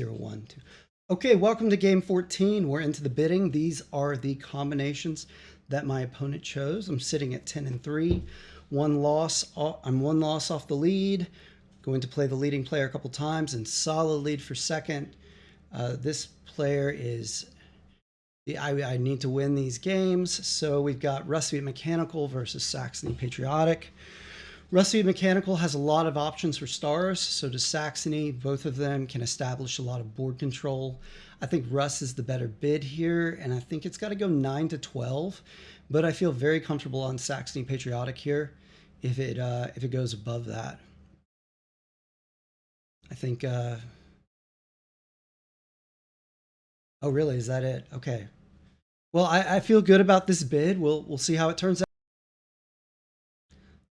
0, 1, 2. Okay, welcome to game 14. We're into the bidding. These are the combinations that my opponent chose. I'm sitting at 10 and 3. One loss. I'm one loss off the lead. Going to play the leading player a couple times and solid lead for second. This player is... I need to win these games. So we've got Rusviet Mechanical versus Saxony Patriotic. Rusviet Mechanical has a lot of options for stars, so does Saxony. Both of them can establish a lot of board control. I think Russ is the better bid here, and I think it's got to go 9 to 12. But I feel very comfortable on Saxony Patriotic here if it goes above that. I think. Oh, really? Is that it? Okay. Well, I feel good about this bid. We'll see how it turns out.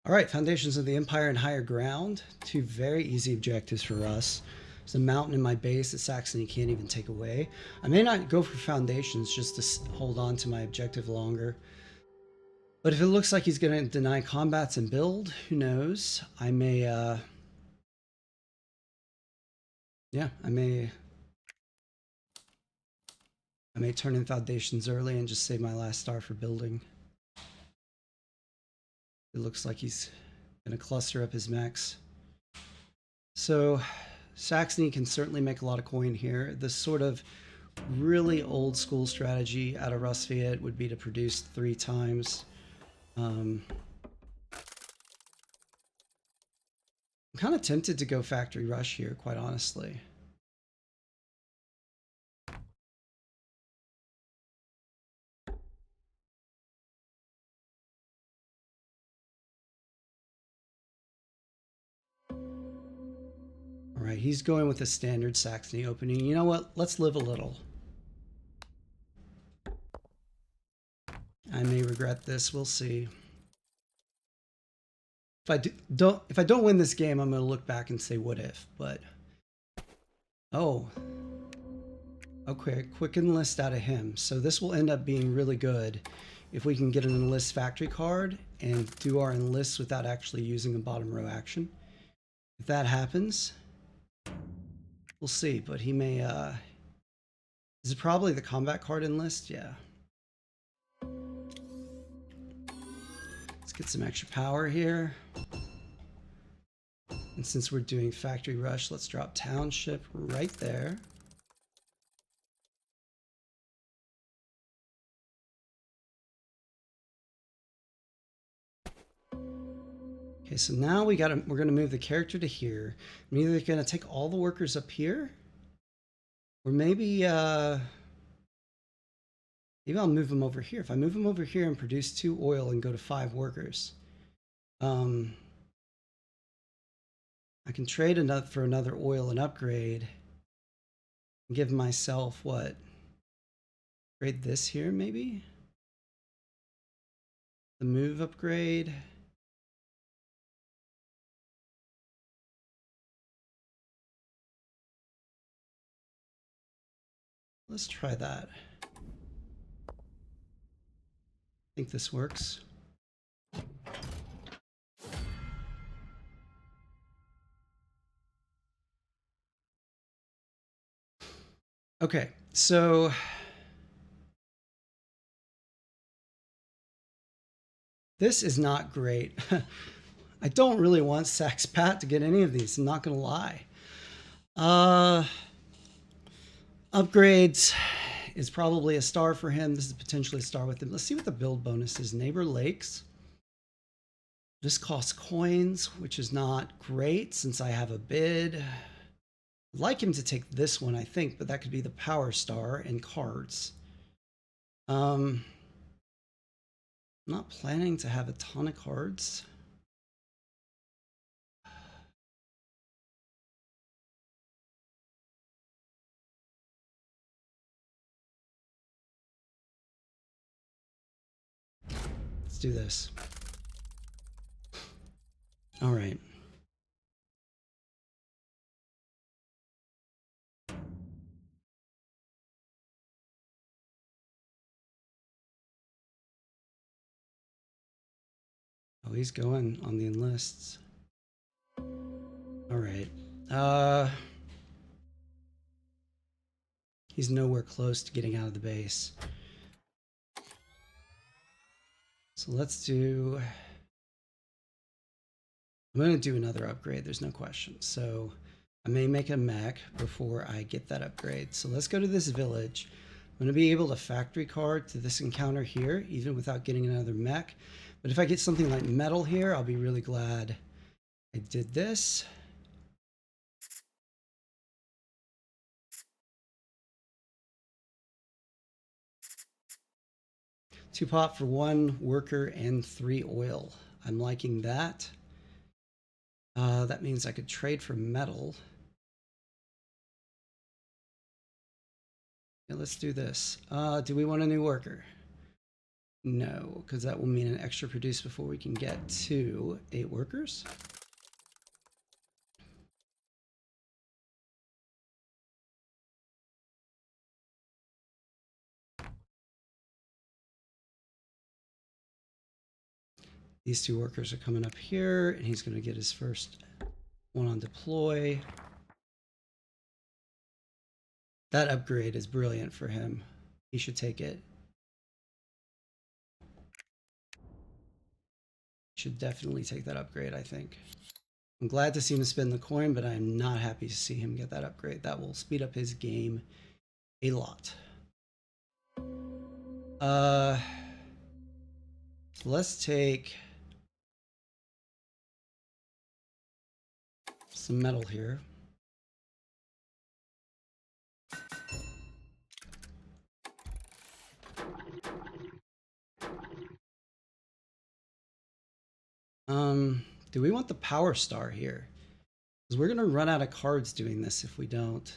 All right, Foundations of the Empire and Higher Ground. Two very easy objectives for us. There's a mountain in my base that Saxony can't even take away. I may not go for Foundations just to hold on to my objective longer. But if it looks like he's going to deny combats and build, who knows? I may, yeah, I may turn in Foundations early and just save my last star for building. It looks like he's going to cluster up his mechs. So Saxony can certainly make a lot of coin here. This sort of really old school strategy out of Rusviet would be to produce 3 times. I'm kind of tempted to go factory rush here, quite honestly. All right, he's going with a standard Saxony opening. You know what? Let's live a little. I may regret this. We'll see. If I don't win this game, I'm going to look back and say what if. But oh, okay, quick enlist out of him. So this will end up being really good if we can get an enlist factory card and do our enlist without actually using a bottom row action. If that happens, we'll see. But he may. Is it probably the combat card enlist? Yeah. Let's get some extra power here. And since we're doing factory rush, let's drop township right there. Okay, so now we're gonna move the character to here. I'm either gonna take all the workers up here, or maybe maybe I'll move them over here. If I move them over here and produce 2 oil and go to 5 workers, I can trade for another oil and upgrade. And give myself what? Upgrade this here, maybe? The move upgrade. Let's try that. I think this works. Okay, so this is not great. I don't really want Sax Pat to get any of these, I'm not gonna lie. Upgrades is probably a star for him. This is potentially a star with him. Let's see what the build bonus is. Neighbor Lakes. This costs coins, which is not great since I have a bid. I'd like him to take this one, I think, but that could be the power star and cards. I'm not planning to have a ton of cards. Let's do this. All right. Oh, he's going on the enlists. All right. He's nowhere close to getting out of the base. So let's do... I'm going to do another upgrade, there's no question. So I may make a mech before I get that upgrade. So let's go to this village. I'm going to be able to factory card to this encounter here, even without getting another mech. But if I get something like metal here, I'll be really glad I did this. Two pot for 1 worker and 3 oil. I'm liking that. That means I could trade for metal. Yeah, let's do this. Do we want a new worker? No, because that will mean an extra produce before we can get to 8 workers. These 2 workers are coming up here, and he's going to get his first one on deploy. That upgrade is brilliant for him. He should take it. Should definitely take that upgrade, I think. I'm glad to see him spend the coin, but I'm not happy to see him get that upgrade. That will speed up his game a lot. So let's take some metal here. Do we want the power star here? Because we're gonna run out of cards doing this if we don't.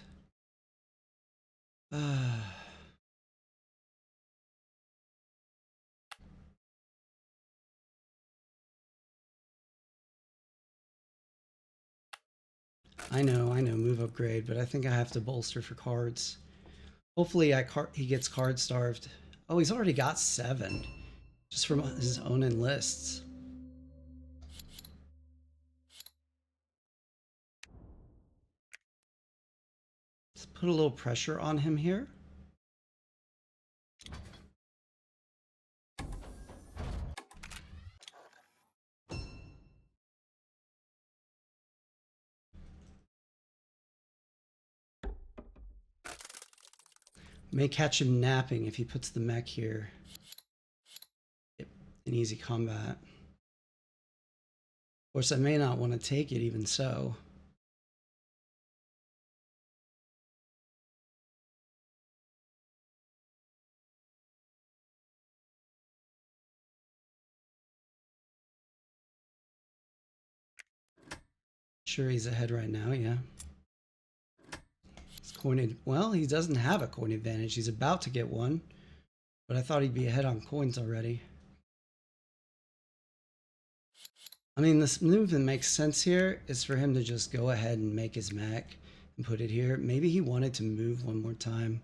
I know, move upgrade, but I think I have to bolster for cards. Hopefully he gets card starved. Oh, he's already got 7. Just from his own enlists. Let's put a little pressure on him here. May catch him napping if he puts the mech here. Yep, an easy combat. Of course, I may not want to take it even so. Sure, he's ahead right now, yeah. It's coin. Well, he doesn't have a coin advantage. He's about to get one, but I thought he'd be ahead on coins already. I mean, this move that makes sense here is for him to just go ahead and make his mech and put it here. Maybe he wanted to move one more time.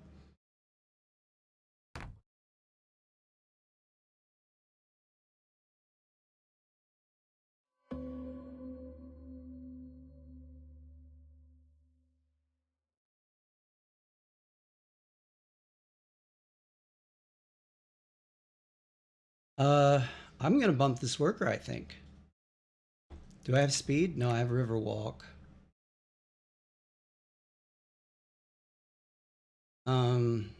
I'm gonna bump this worker, I think. Do I have speed? No, I have river walk. And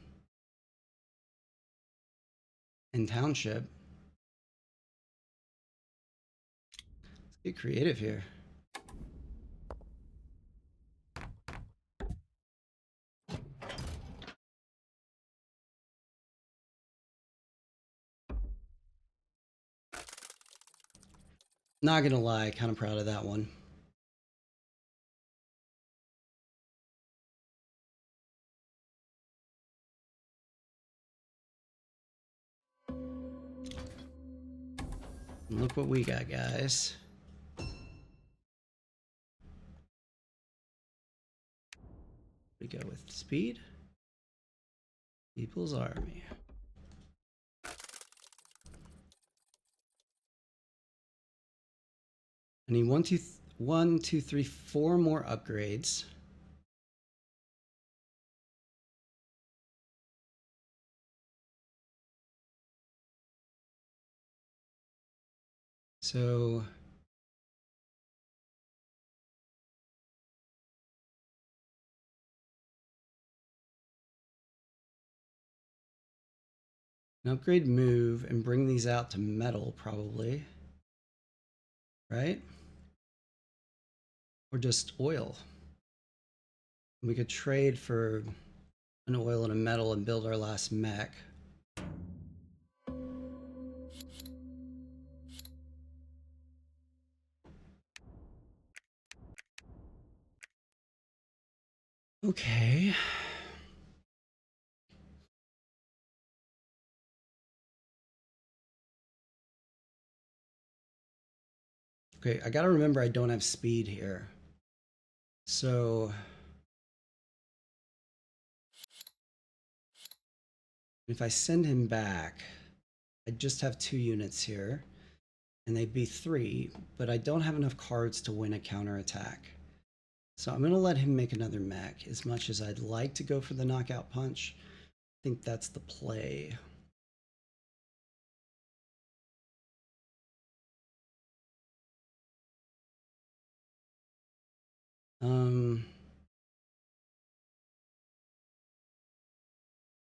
township. Let's get creative here. Not gonna lie, kind of proud of that one. And look what we got, guys. We go with speed. People's Army. I need 1, 2, 3, 4 more upgrades. So an upgrade move and bring these out to metal probably, right? Or just oil. We could trade for an oil and a metal and build our last mech. Okay. Okay, I gotta remember I don't have speed here. So if I send him back, I just have 2 units here, and they'd be 3, but I don't have enough cards to win a counterattack. So I'm gonna let him make another mech. As much as I'd like to go for the knockout punch, I think that's the play.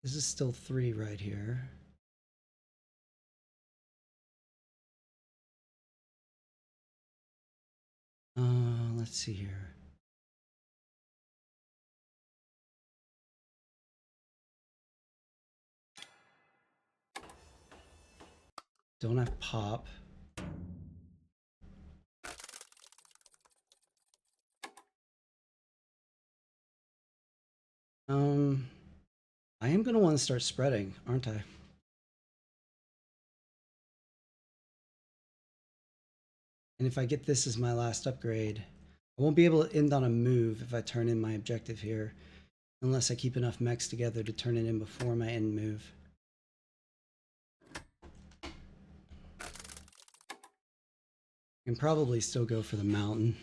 This is still 3 right here. Let's see here. Don't have pop. I am gonna want to start spreading, aren't I? And if I get this as my last upgrade, I won't be able to end on a move if I turn in my objective here, unless I keep enough mechs together to turn it in before my end move. I can probably still go for the mountain.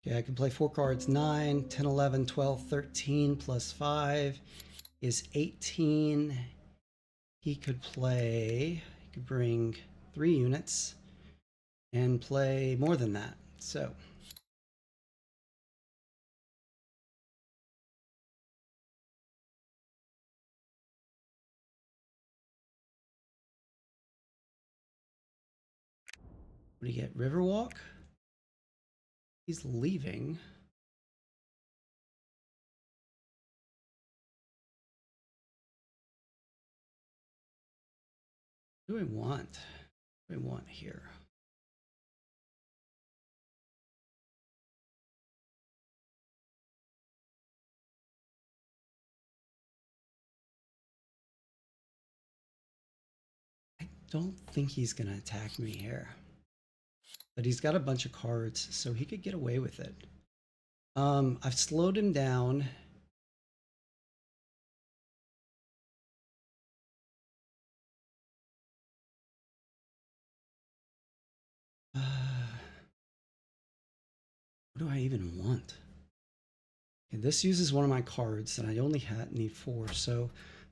Okay, I can play 4 cards. 9, 10, 11, 12, 13 plus 5 is 18. He could bring 3 units and play more than that. So what do you get? Riverwalk? He's leaving. What do I want? What do I want here? I don't think he's gonna attack me here. But he's got a bunch of cards, so he could get away with it. I've slowed him down. What do I even want? Okay, this uses one of my cards, and I only need 4, so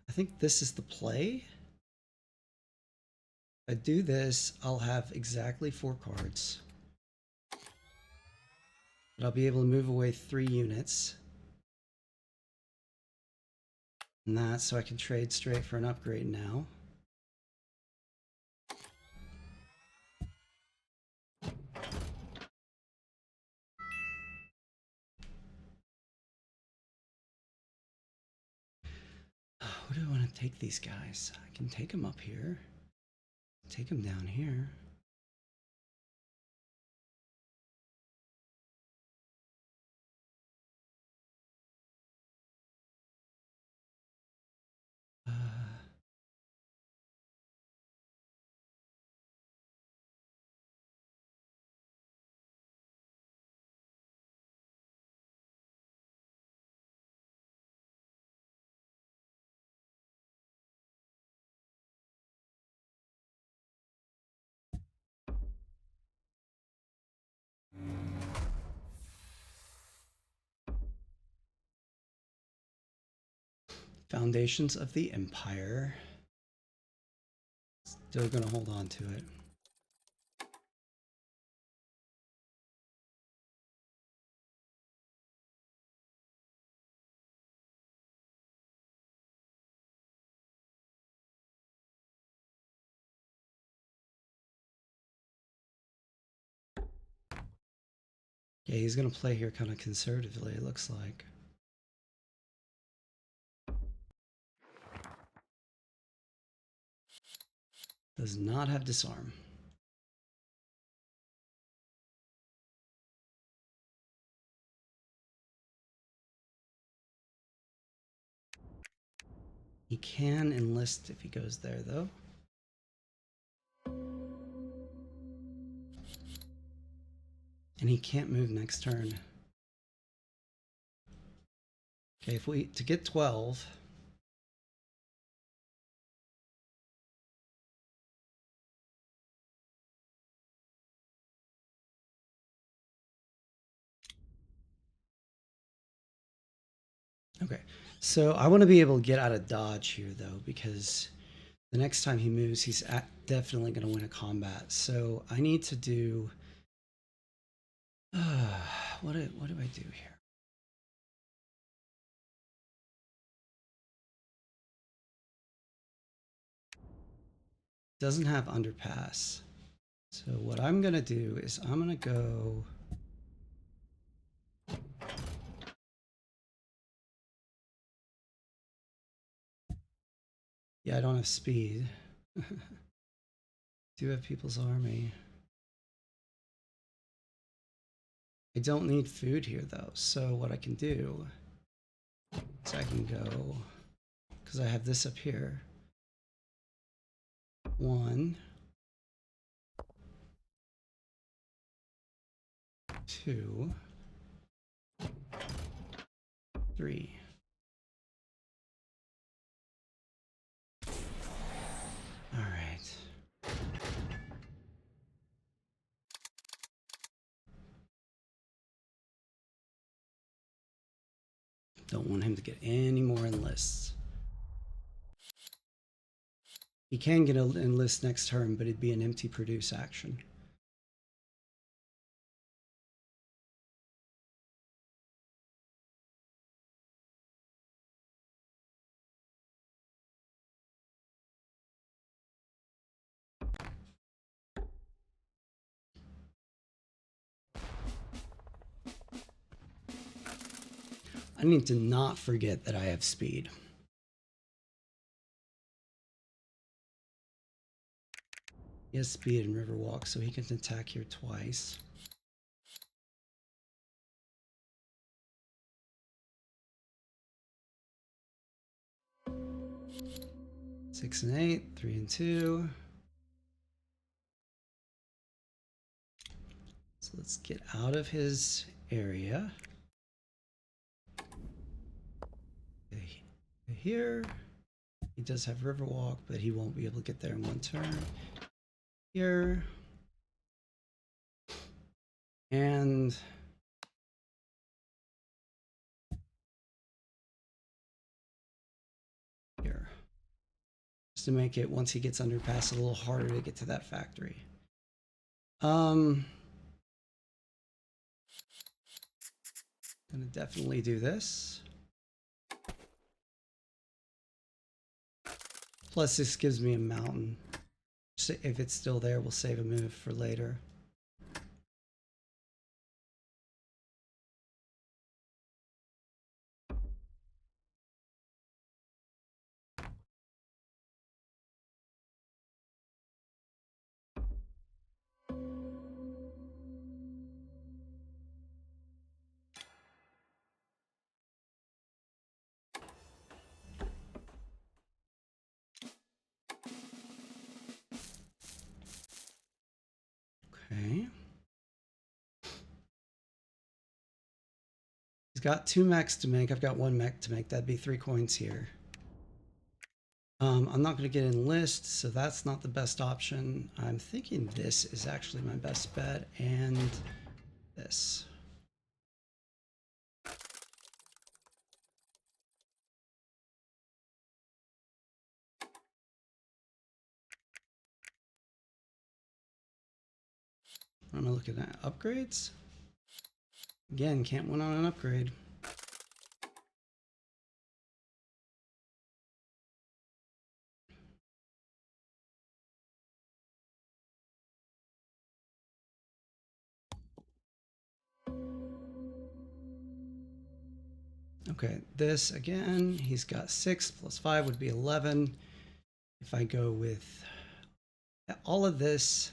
I think this is the play. If I do this, I'll have exactly 4 cards. But I'll be able to move away 3 units. And that, so I can trade straight for an upgrade now. Where do I want to take these guys? I can take them up here. Take them down here. Foundations of the Empire. Still gonna hold on to it. Yeah, he's gonna play here kind of conservatively, it looks like. Does not have disarm. He can enlist if he goes there, though. And he can't move next turn. Okay, if we to get 12. Okay, so I want to be able to get out of dodge here, though, because the next time he moves, he's definitely going to win a combat. So I need to do... what do I do here? Doesn't have underpass. So what I'm going to do is I'm going to go... Yeah, I don't have speed. Do have People's Army. I don't need food here, though. So what I can do is I can go... Because I have this up here. 1, 2, 3. All right. Don't want him to get any more enlists. He can get an enlist next turn, but it'd be an empty produce action. I need to not forget that I have speed. He has speed in Riverwalk, so he can attack here twice. Six and 8, 3 and 2. So let's get out of his area. Here, he does have Riverwalk, but he won't be able to get there in one turn. Here. And here. Just to make it, once he gets underpass, a little harder to get to that factory. Gonna definitely do this. Plus this gives me a mountain. So if it's still there, we'll save a move for later. Okay. He's got 2 mechs to make. I've got 1 mech to make. That'd be 3 coins here. I'm not going to get enlist, so that's not the best option. I'm thinking this is actually my best bet, and this. I'm gonna look at that. Upgrades. Again, can't win on an upgrade. Okay, this again, he's got 6 plus 5 would be 11. If I go with all of this,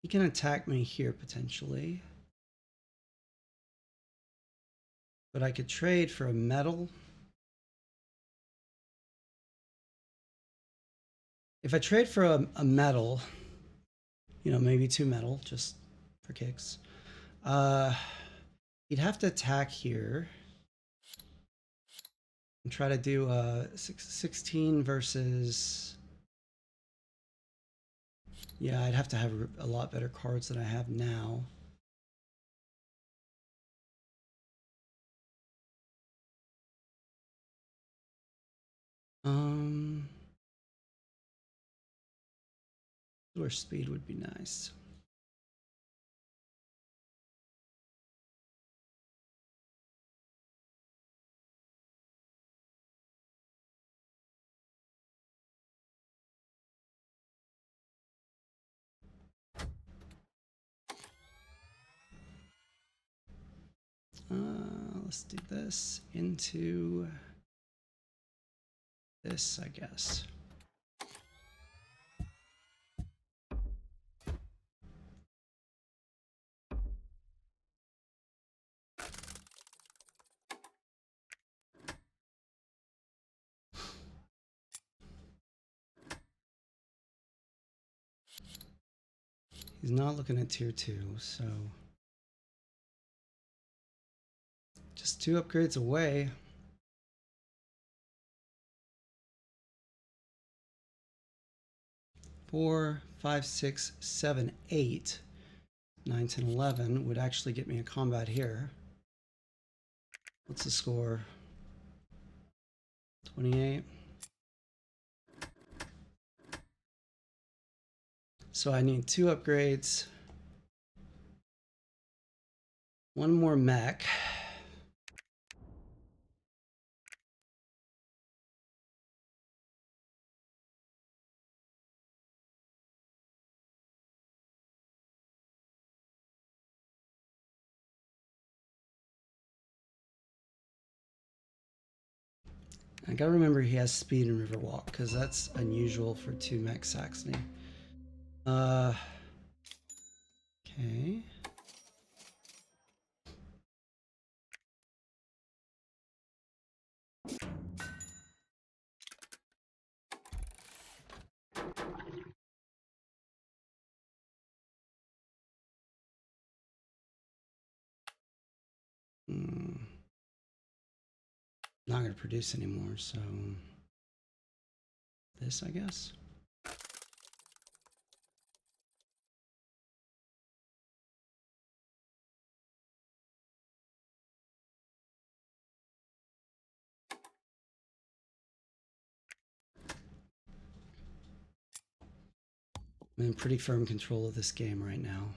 he can attack me here potentially. But I could trade for a metal. If I trade for a metal, you know, maybe 2 metal, just for kicks, he'd have to attack here and try to do 16 versus... Yeah, I'd have to have a lot better cards than I have now. Or speed would be nice. Let's do this into this, I guess. He's not looking at tier 2, so just 2 upgrades away. Four, 5, 6, 7, 8, 9, 10, 11 would actually get me a combat here. What's the score? 28. So I need 2 upgrades. 1 more mech. I gotta remember he has speed in Riverwalk, because that's unusual for 2 mech Saxony. Okay. Not gonna produce anymore, so this, I guess. I'm in pretty firm control of this game right now.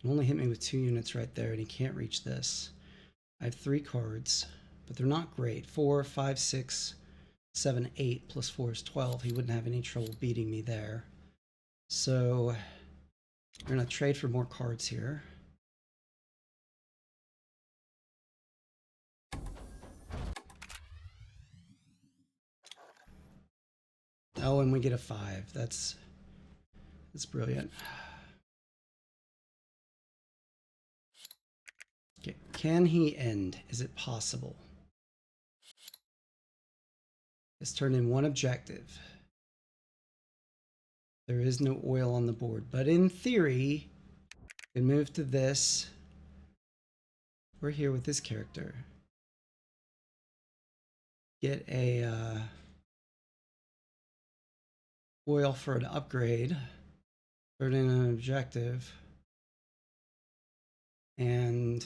Can only hit me with 2 units right there, and he can't reach this. I have 3 cards, but they're not great. 4, 5, 6, 7, 8 plus 4 is 12. He wouldn't have any trouble beating me there. So we're gonna trade for more cards here. Oh, and we get a 5. That's brilliant. Okay. Can he end? Is it possible? It's turned in 1 objective. There is no oil on the board, but in theory, we can move to this. We're here with this character. Get a oil for an upgrade. Turn in an objective. And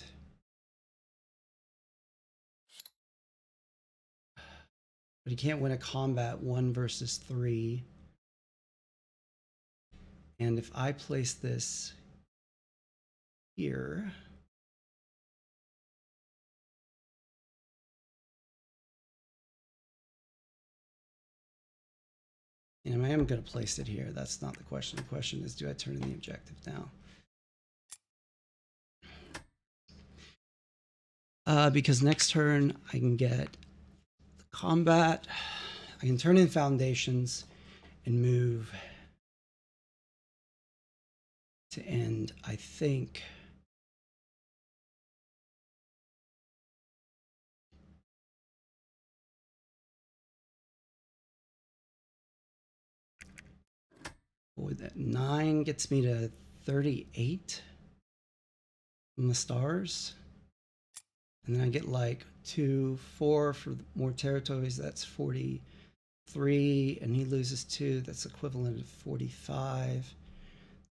but he can't win a combat 1 versus 3. And if I place this here, and I am going to place it here. That's not the question. The question is, do I turn in the objective now? Because next turn I can get the combat. I can turn in foundations and move to end, I think. Boy, that 9 gets me to 38 from the stars. And then I get like 2, 4 for more territories. That's 43. And he loses 2. That's equivalent of 45.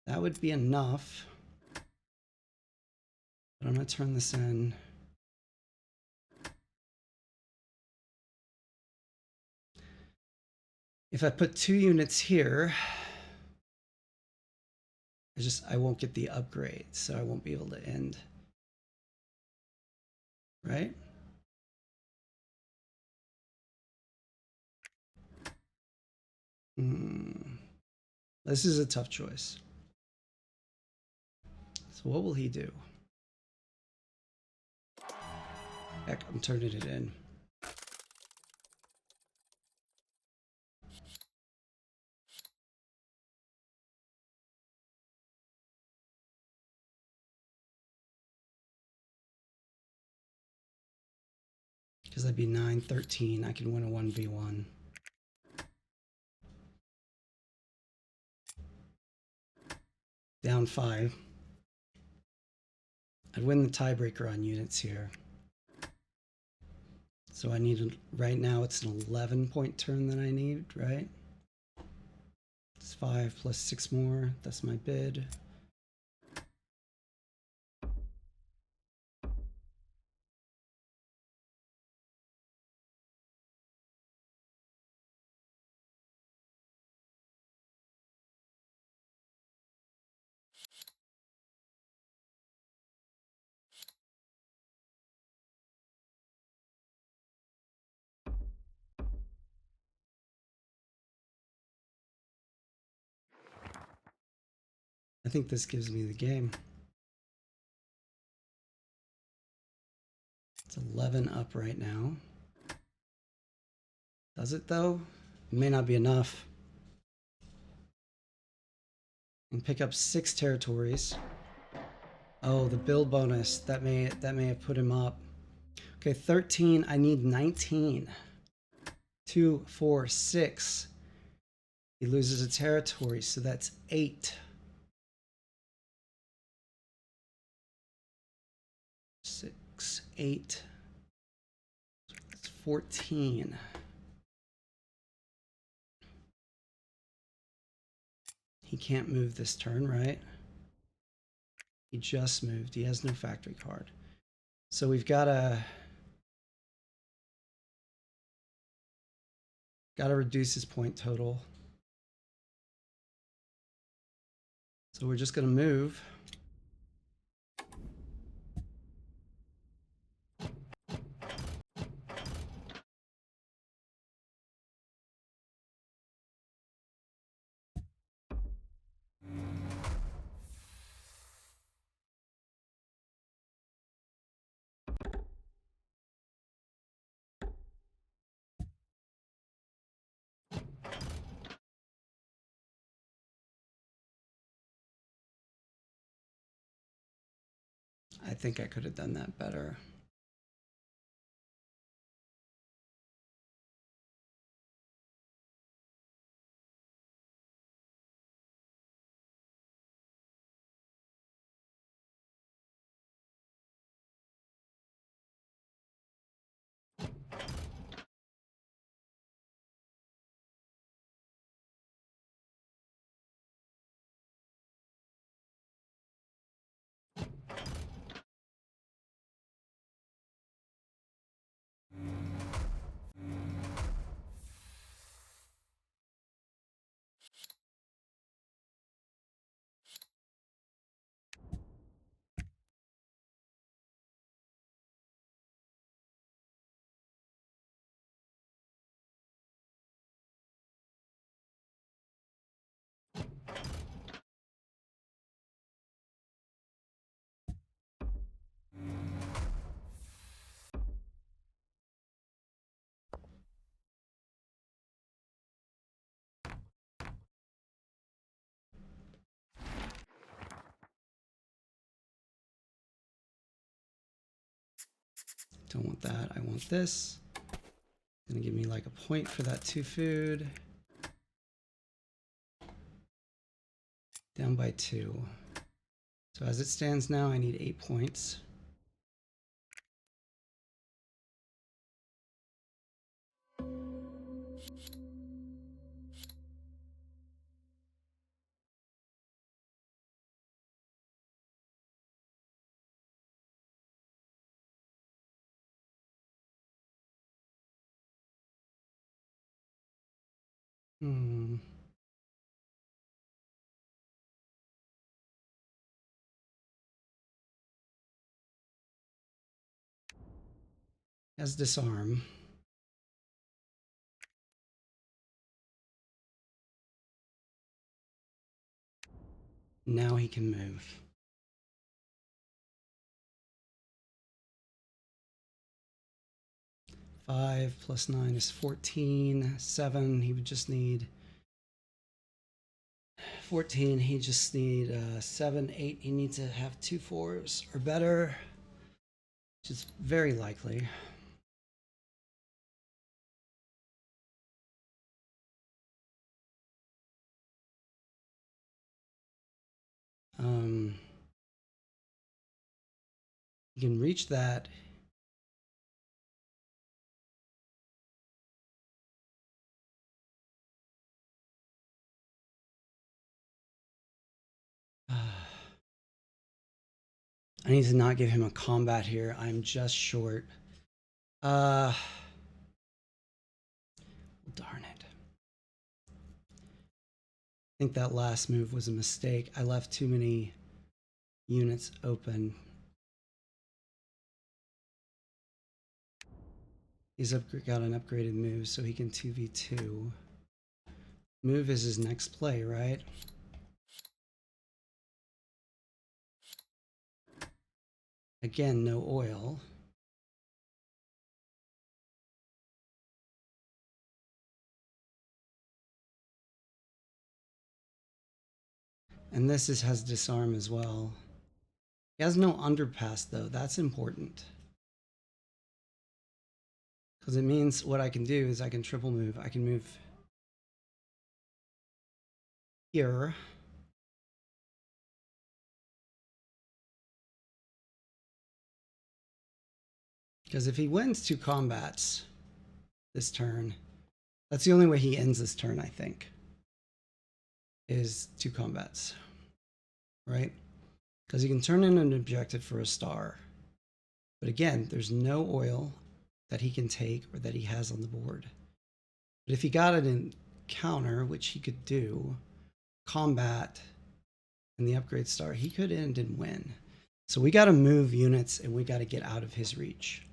That would be enough. But I'm going to turn this in. If I put 2 units here, I won't get the upgrade, so I won't be able to end. Right? This is a tough choice. So what will he do? Heck, I'm turning it in. Because I'd be 9, 13. I can win a 1v1. Down 5. I'd win the tiebreaker on units here. So I need, right now it's an 11-point turn that I need, right? It's 5 plus 6 more. That's my bid. I think this gives me the game. It's 11 up right now. Does it though? It may not be enough. And pick up 6 territories. Oh, the build bonus. That may have put him up. Okay, 13. I need 19. 2, 4, 6. He loses a territory, so that's 8. 6, 8. That's 14. He can't move this turn, right? He just moved. He has no factory card. So we've got to reduce his point total. So we're just going to move. I think I could have done that better. Don't want that. I want this. Gonna give me like a point for that 2 food. Down by 2. So as it stands now, I need 8 points. Has disarm. Now he can move. Five plus 9 is 14. 7, he would just need 14. He just need 7, 8. He needs to have 2 4s or better, which is very likely. You can reach that. I need to not give him a combat here. I'm just short. Darn it. I think that last move was a mistake. I left too many units open. He's got an upgraded move, so he can 2v2. Move is his next play, right? Again, no oil. And this has disarm as well. He has no underpass though. That's important. Because it means what I can do is I can triple move. I can move here. Because if he wins 2 combats this turn, that's the only way he ends this turn, I think, is 2 combats, right? Because he can turn in an objective for a star. But again, there's no oil that he can take or that he has on the board. But if he got it in counter, which he could do, combat, and the upgrade star, he could end and win. So we got to move units and we got to get out of his reach.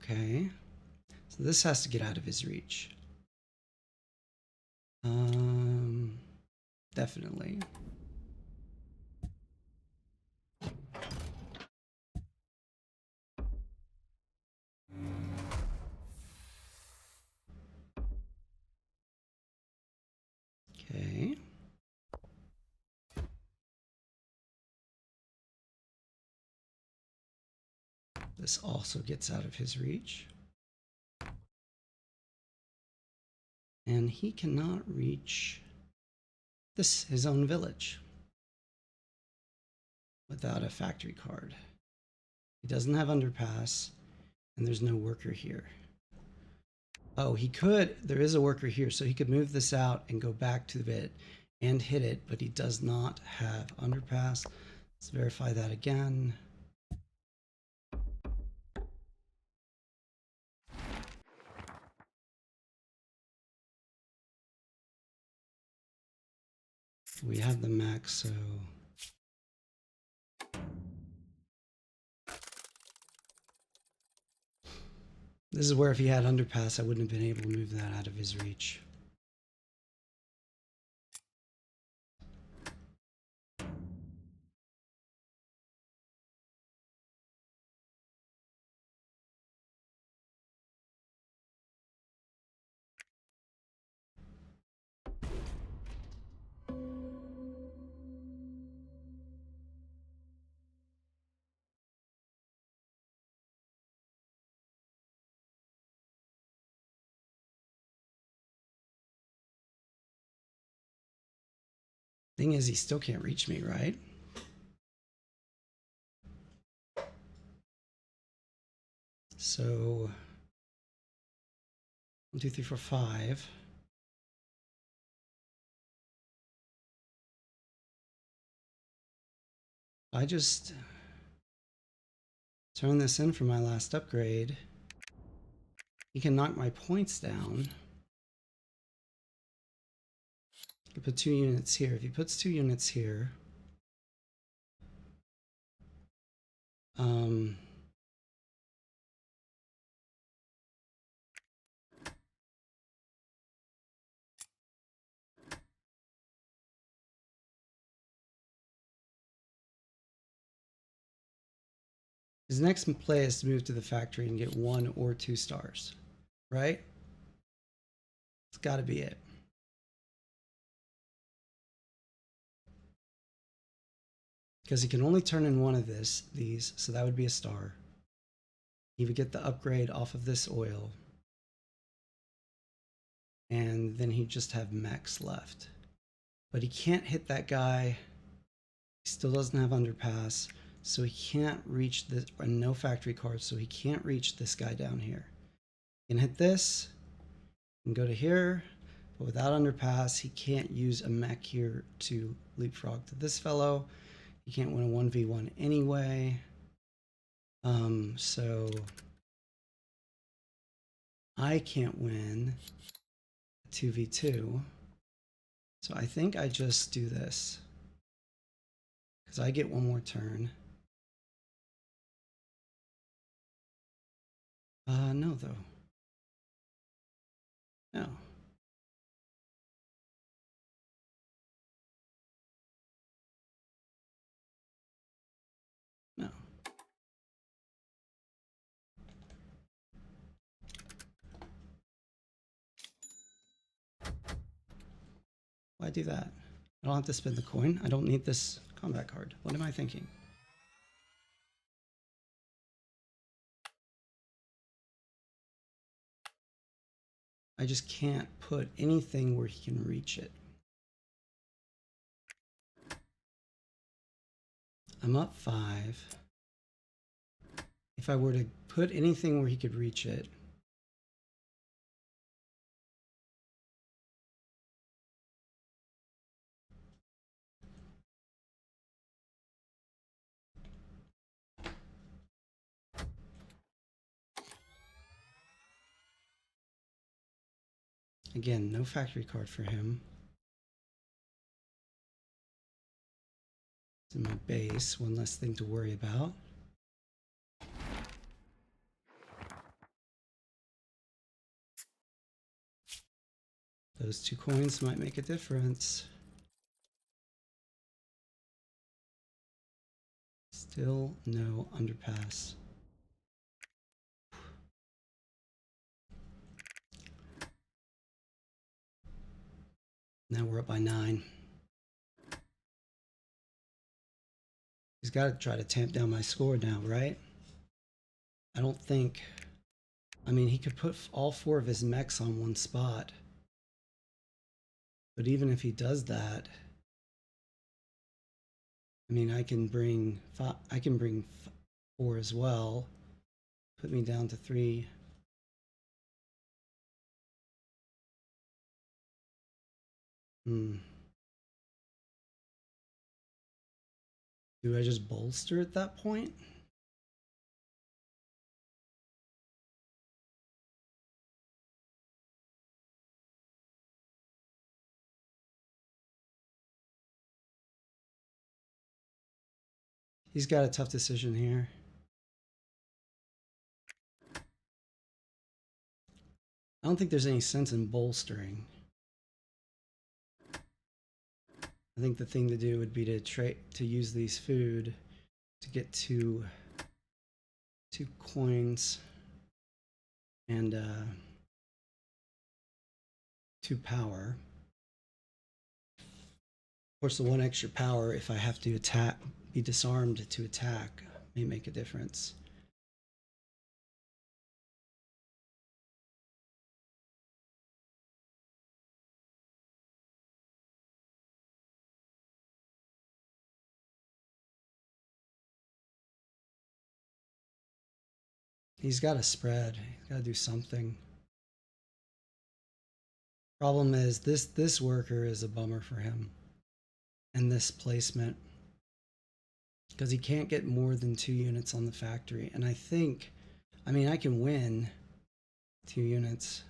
Okay, so this has to get out of his reach. Definitely. Okay. This also gets out of his reach. And he cannot reach this, his own village, without a factory card. He doesn't have underpass, and there's no worker here. Oh, he could, there is a worker here, so he could move this out and go back to it and hit it, but he does not have underpass. Let's verify that again. We have the Mech, so this is where if he had underpass, I wouldn't have been able to move that out of his reach. Thing is, he still can't reach me, right? So 1, 2, 3, 4, 5. I just turn this in for my last upgrade. He can knock my points down. I could put 2 units here. If he puts 2 units here, his next play is to move to the factory and get 1 or 2 stars, right? It's got to be it. Because he can only turn in 1 of these, so that would be a star. He would get the upgrade off of this oil. And then he'd just have mechs left. But he can't hit that guy. He still doesn't have underpass. So he can't reach this, or no factory cards, so he can't reach this guy down here. He can hit this, and go to here, but without underpass, he can't use a mech here to leapfrog to this fellow. He can't win a 1v1 anyway. So I can't win a 2v2. So I think I just do this, because I get 1 more turn. No, though. No. No. Why do that? I don't have to spend the coin. I don't need this combat card. What am I thinking? I just can't put anything where he can reach it. I'm up 5. If I were to put anything where he could reach it, again, no factory card for him. It's in my base, one less thing to worry about. Those 2 coins might make a difference. Still no underpass. Now we're up by 9. He's got to try to tamp down my score now, right? I don't think... I mean, he could put all 4 of his mechs on one spot. But even if he does that, I mean, I can bring 4 as well. Put me down to 3. Do I just bolster at that point? He's got a tough decision here. I don't think there's any sense in bolstering. I think the thing to do would be to use these food to get 2 coins and 2 power. Of course, the 1 extra power, if I have to be disarmed to attack, may make a difference. He's got to spread. He's got to do something. Problem is this worker is a bummer for him. And this placement. Because he can't get more than 2 units on the factory. And I think, I mean, I can win 2 units.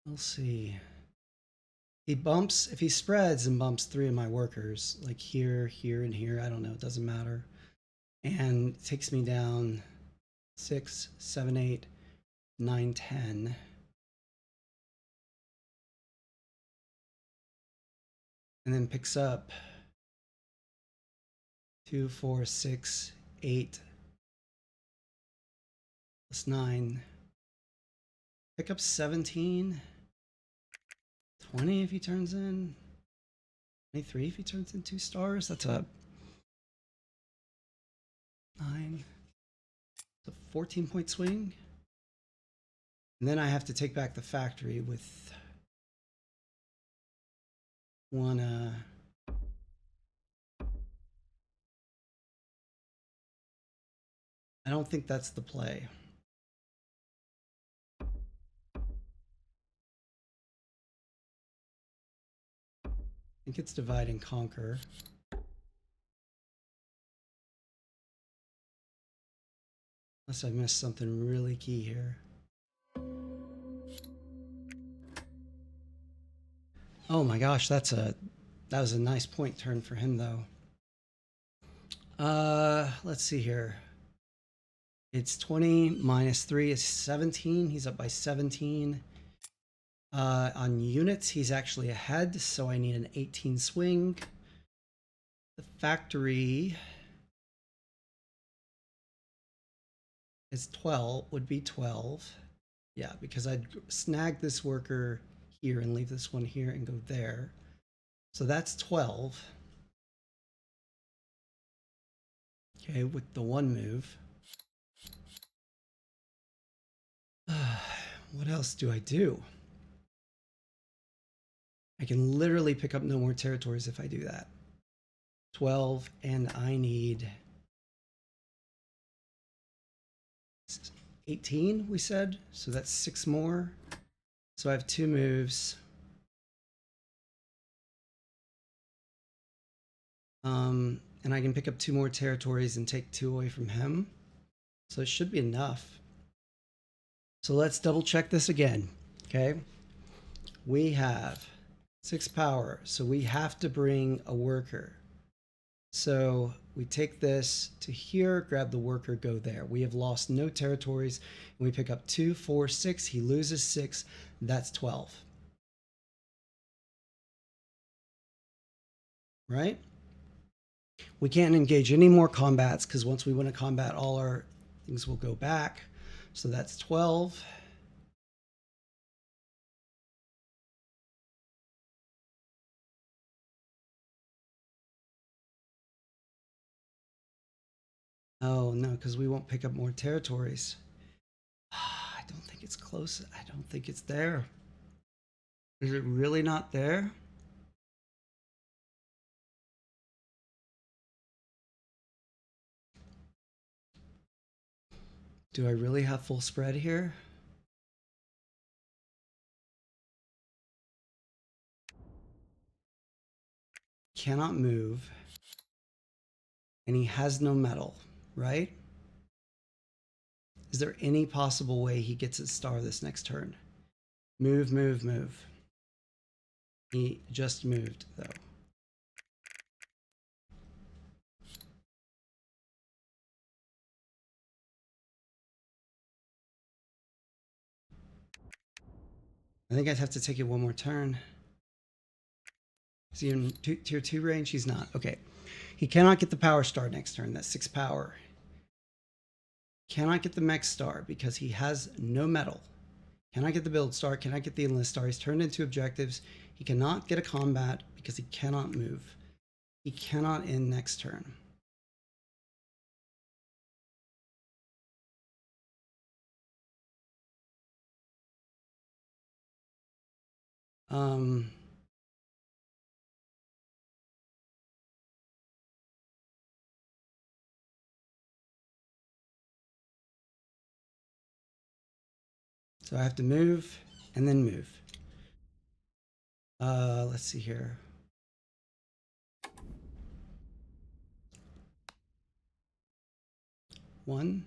We'll see. He bumps, if he spreads and bumps 3 of my workers, like here, here, and here, I don't know, it doesn't matter. And takes me down 6, 7, 8, 9, 10. And then picks up 2, 4, 6, 8, plus 9. Pick up 17. 20 if he turns in. 23 if he turns in 2 stars. That's a 9. It's a 14-point swing. And then I have to take back the factory with one. I don't think that's the play. I think it's divide and conquer. Unless I missed something really key here. Oh my gosh, that was a nice point turn for him though. Let's see here. It's 20 minus 3 is 17. He's up by 17. On units, he's actually ahead, so I need an 18 swing. The factory is 12, would be 12. Yeah, because I'd snag this worker here and leave this one here and go there. So that's 12. Okay, with the 1 move. What else do I do? I can literally pick up no more territories if I do that. 12, and I need 18, we said. So that's 6 more. So I have 2 moves. And I can pick up 2 more territories and take 2 away from him. So it should be enough. So let's double check this again. Okay. We have 6 power. So we have to bring a worker. So we take this to here, grab the worker, go there. We have lost no territories. And we pick up 2, 4, 6. He loses 6. That's 12. Right? We can't engage any more combats because once we win a combat, all our things will go back. So that's 12. Oh, no, because we won't pick up more territories. I don't think it's close. I don't think it's there. Is it really not there? Do I really have full spread here? Cannot move. And he has no metal, right? Is there any possible way he gets a star this next turn? Move, move, move. He just moved, though. I think I'd have to take it 1 more turn. Is he in tier 2 range? He's not. Okay. He cannot get the power star next turn. That's 6 power. Cannot get the mech star because he has no metal. Cannot get the build star. Cannot get the enlist star. He's turned into objectives. He cannot get a combat because he cannot move. He cannot end next turn. So I have to move and then move. Let's see here. One.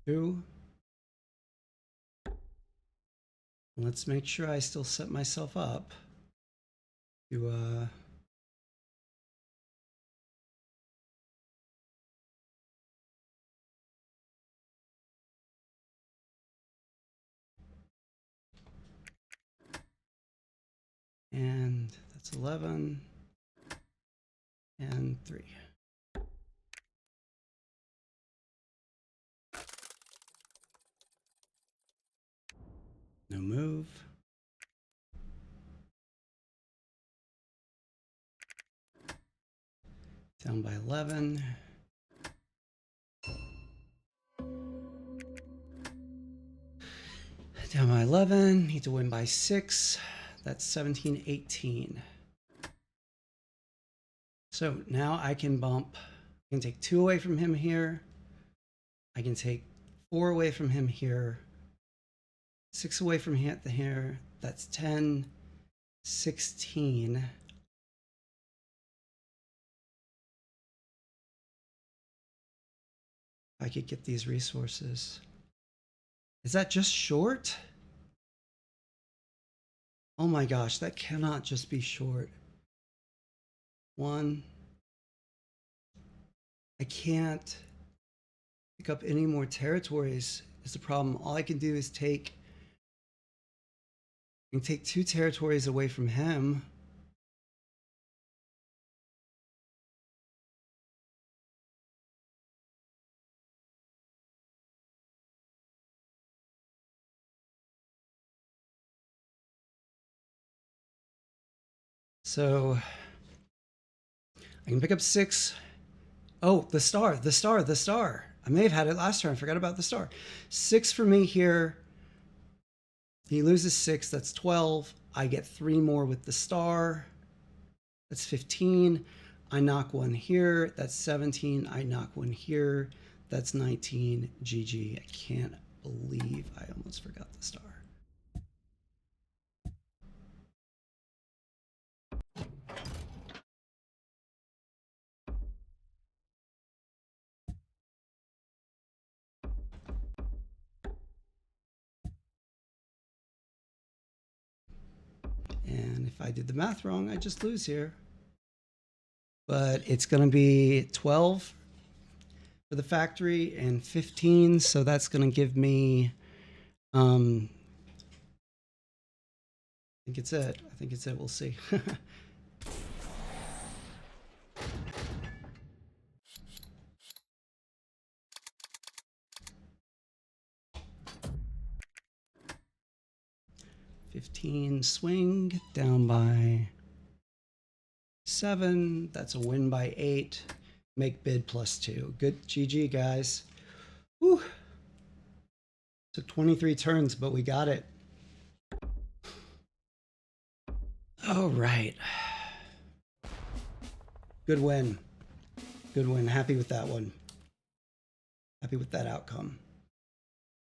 Two. Let's make sure I still set myself up to and that's 11 and 3. No move. Down by 11. Down by 11. Need to win by 6. That's 17, 18. So now I can bump. I can take 2 away from him here. I can take 4 away from him here. 6 away from here. That's 10, 16. I could get these resources. Is that just short? Oh my gosh, that cannot just be short. 1. I can't pick up any more territories is the problem. All I can do is take 2 territories away from him. So I can pick up 6. Oh, the star. I may have had it last turn. I forgot about the star. 6 for me here. He loses 6. That's 12. I get 3 more with the star. That's 15. I knock 1 here. That's 17. I knock 1 here. That's 19. GG. I can't believe I almost forgot the star. And if I did the math wrong, I just lose here. But it's going to be 12 for the factory and 15. So that's going to give me, I think it's it. We'll see. 15 swing down by 7. That's a win by 8. Make bid +2. Good GG, guys. Whew. Took 23 turns, but we got it. All right. Good win. Good win. Happy with that one. Happy with that outcome.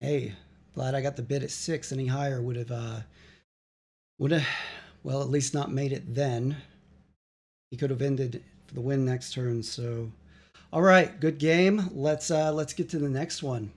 Hey, glad I got the bid at 6. Any higher would have, well, at least not made it then. He could have ended for the win next turn. So, all right, good game. Let's get to the next one.